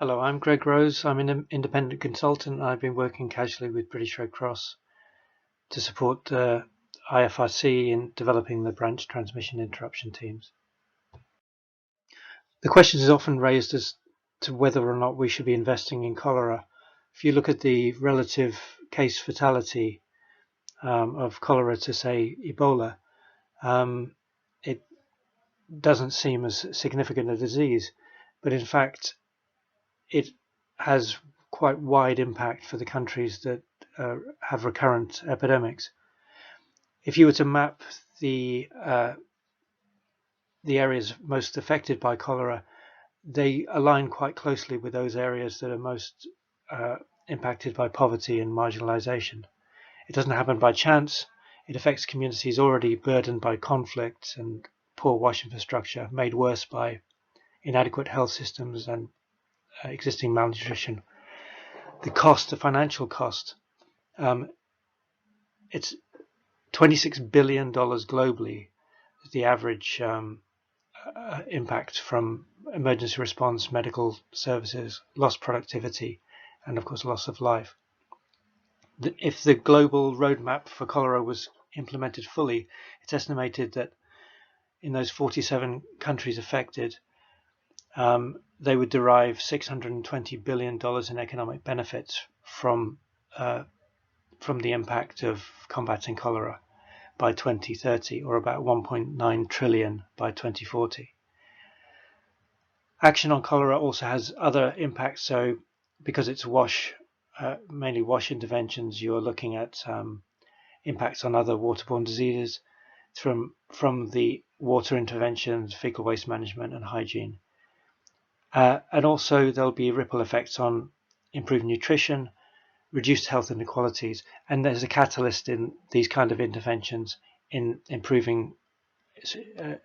Hello, I'm Greg Rose. I'm an independent consultant. I've been working casually with British Red Cross to support IFRC in developing the branch transmission interruption teams. The question is often raised as to whether or not we should be investing in cholera. If you look at the relative case fatality of cholera to, say, Ebola, it doesn't seem as significant a disease, but in fact, it has quite wide impact for the countries that have recurrent epidemics. If you were to map the areas most affected by cholera, they align quite closely with those areas that are most impacted by poverty and marginalization. It doesn't happen by chance. It affects communities already burdened by conflict and poor wash infrastructure, made worse by inadequate health systems and existing malnutrition. The financial cost, it's $26 billion globally, the average impact from emergency response, medical services, lost productivity, and of course loss of life. If the global roadmap for cholera was implemented fully, it's estimated that in those 47 countries affected, they would derive $620 billion in economic benefits from the impact of combating cholera by 2030, or about 1.9 trillion by 2040. Action on cholera also has other impacts. So because it's mainly wash interventions, you're looking at impacts on other waterborne diseases from the water interventions, fecal waste management and hygiene. And also there'll be ripple effects on improved nutrition, reduced health inequalities, and there's a catalyst in these kind of interventions in improving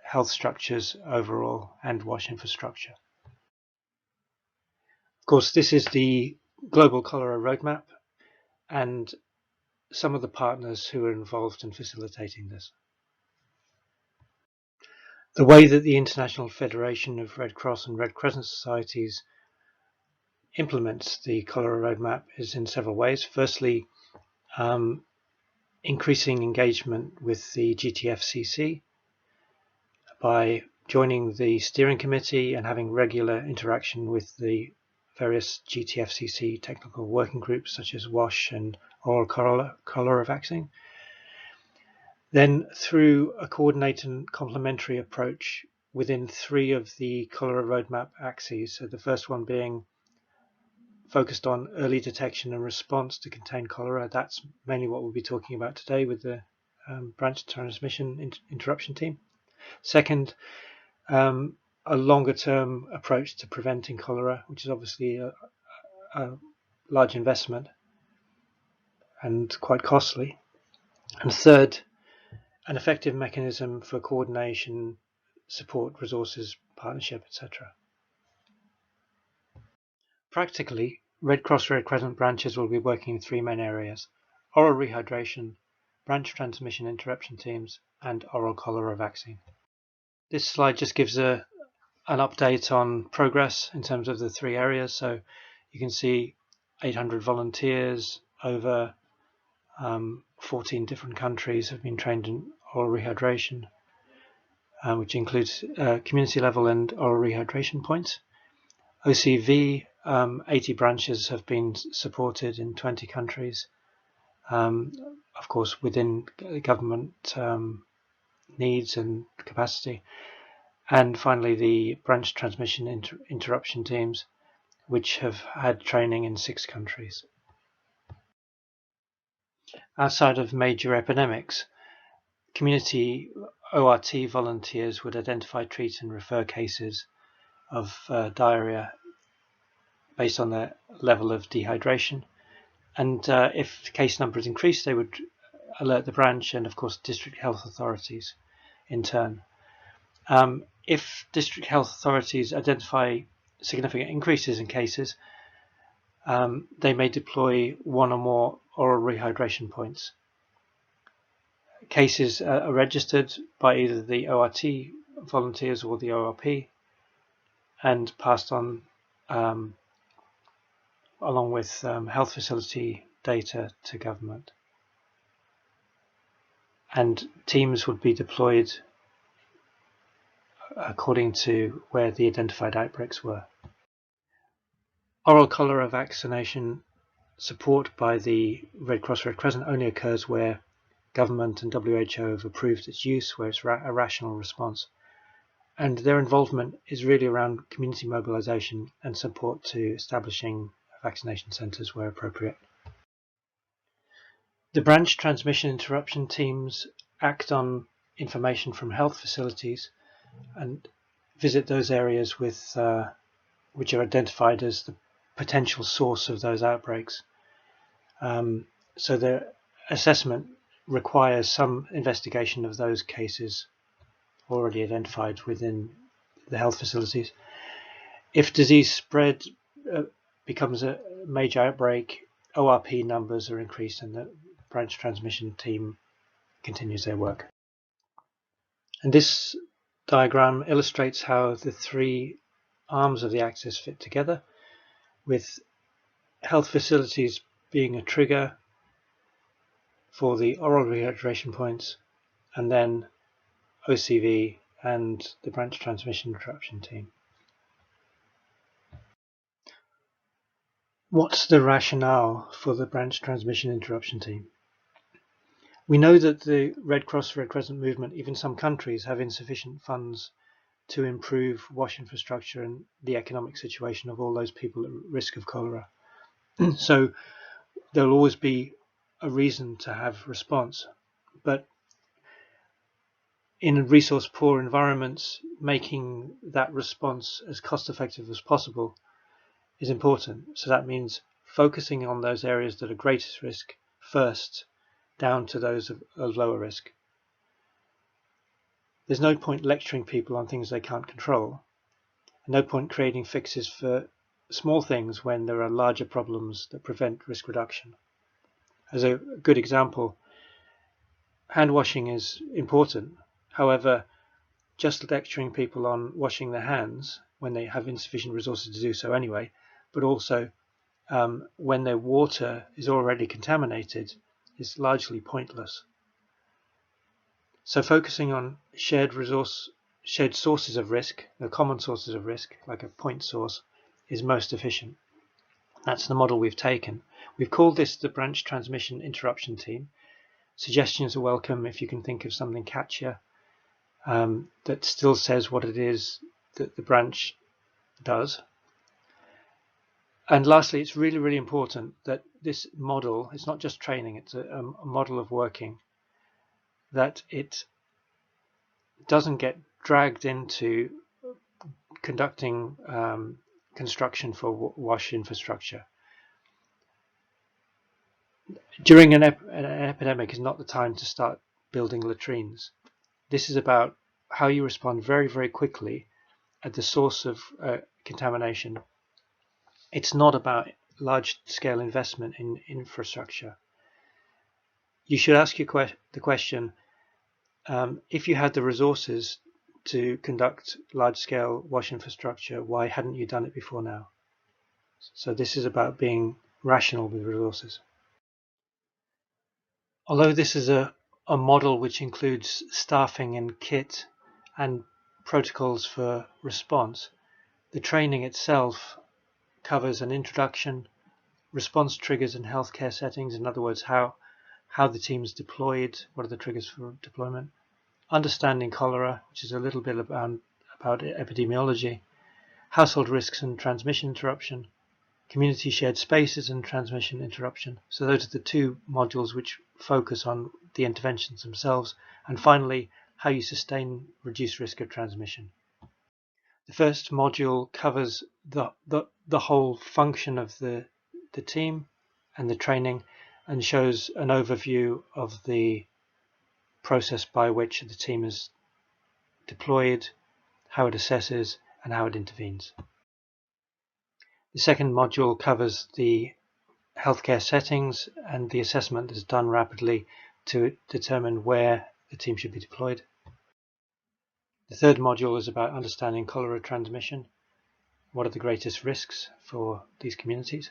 health structures overall and wash infrastructure. Of course, this is the global cholera roadmap and some of the partners who are involved in facilitating this. The way that the International Federation of Red Cross and Red Crescent Societies implements the cholera roadmap is in several ways. Firstly, increasing engagement with the GTFCC by joining the steering committee and having regular interaction with the various GTFCC technical working groups such as WASH and oral cholera vaccine. Then through a coordinated and complementary approach within 3 of the cholera roadmap axes. So the first one being focused on early detection and response to contain cholera. That's mainly what we'll be talking about today with the branch transmission interruption team. Second, a longer term approach to preventing cholera, which is obviously a large investment and quite costly. And third, an effective mechanism for coordination, support, resources, partnership, etc. Practically, Red Cross Red Crescent branches will be working in 3 main areas: oral rehydration, branch transmission interruption teams, and oral cholera vaccine. This slide just gives an update on progress in terms of the 3 areas. So you can see 800 volunteers over 14 different countries have been trained in oral rehydration, which includes community level and oral rehydration points. OCV, 80 branches have been supported in 20 countries, of course within government needs and capacity. And finally, the branch transmission interruption teams, which have had training in 6 countries. Outside of major epidemics, community ORT volunteers would identify, treat and refer cases of diarrhea based on their level of dehydration. And if the case numbers increase, they would alert the branch and, of course, district health authorities in turn. If district health authorities identify significant increases in cases, they may deploy 1 or more oral rehydration points. Cases are registered by either the ORT volunteers or the ORP and passed on along with health facility data to government. And teams would be deployed according to where the identified outbreaks were. Oral cholera vaccination support by the Red Cross Red Crescent only occurs where government and WHO have approved its use, where it's a rational response. And their involvement is really around community mobilization and support to establishing vaccination centres where appropriate. The branch transmission interruption teams act on information from health facilities and visit those areas with which are identified as the potential source of those outbreaks. So the assessment requires some investigation of those cases already identified within the health facilities. If disease spread becomes a major outbreak, ORP numbers are increased and the branch transmission team continues their work. And this diagram illustrates how the three arms of the axis fit together, with health facilities being a trigger for the oral rehydration points, and then OCV and the branch transmission interruption team. What's the rationale for the branch transmission interruption team? We know that the Red Cross Red Crescent movement, even some countries, have insufficient funds to improve wash infrastructure and the economic situation of all those people at risk of cholera. So there will always be a reason to have response. But in resource poor environments, making that response as cost effective as possible is important. So that means focusing on those areas that are greatest risk first, down to those of lower risk. There's no point lecturing people on things they can't control. No point creating fixes for small things when there are larger problems that prevent risk reduction. As a good example, hand washing is important. However, just lecturing people on washing their hands when they have insufficient resources to do so anyway, but also when their water is already contaminated, is largely pointless. So focusing on shared sources of risk, the common sources of risk, like a point source, is most efficient. That's the model we've taken. We've called this the branch transmission interruption team. Suggestions are welcome if you can think of something catchier that still says what it is that the branch does. And lastly, it's really, really important that this model, it's not just training, it's a model of working, that it doesn't get dragged into conducting construction for wash infrastructure. During an epidemic is not the time to start building latrines. This is about how you respond very, very quickly at the source of contamination. It's not about large-scale investment in infrastructure. You should ask the question, if you had the resources to conduct large-scale wash infrastructure, why hadn't you done it before now? So this is about being rational with resources. Although this is a model which includes staffing and kit and protocols for response, the training itself covers an introduction, response triggers and healthcare settings, in other words, how the team's deployed, what are the triggers for deployment, understanding cholera, which is a little bit about epidemiology, household risks and transmission interruption, community shared spaces and transmission interruption. So those are the two modules which focus on the interventions themselves, and finally, how you sustain reduced risk of transmission. The first module covers the whole function of the team and the training, and shows an overview of the process by which the team is deployed, how it assesses, and how it intervenes. The second module covers the healthcare settings and the assessment is done rapidly to determine where the team should be deployed. The third module is about understanding cholera transmission. What are the greatest risks for these communities?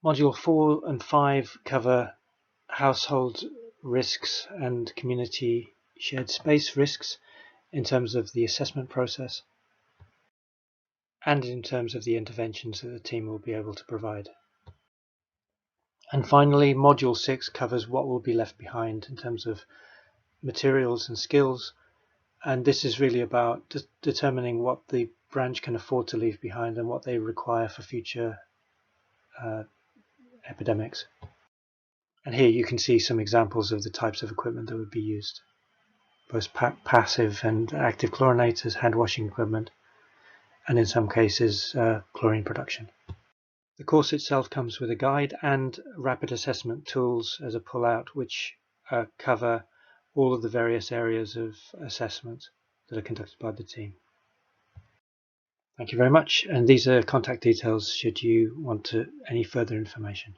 Module 4 and 5 cover household risks and community shared space risks in terms of the assessment process and in terms of the interventions that the team will be able to provide. And finally, Module 6 covers what will be left behind in terms of materials and skills, and this is really about determining what the branch can afford to leave behind and what they require for future epidemics. And here you can see some examples of the types of equipment that would be used, both passive and active chlorinators, hand washing equipment, and in some cases chlorine production. The course itself comes with a guide and rapid assessment tools as a pull-out, which cover all of the various areas of assessment that are conducted by the team. Thank you very much, and these are contact details should you want any further information.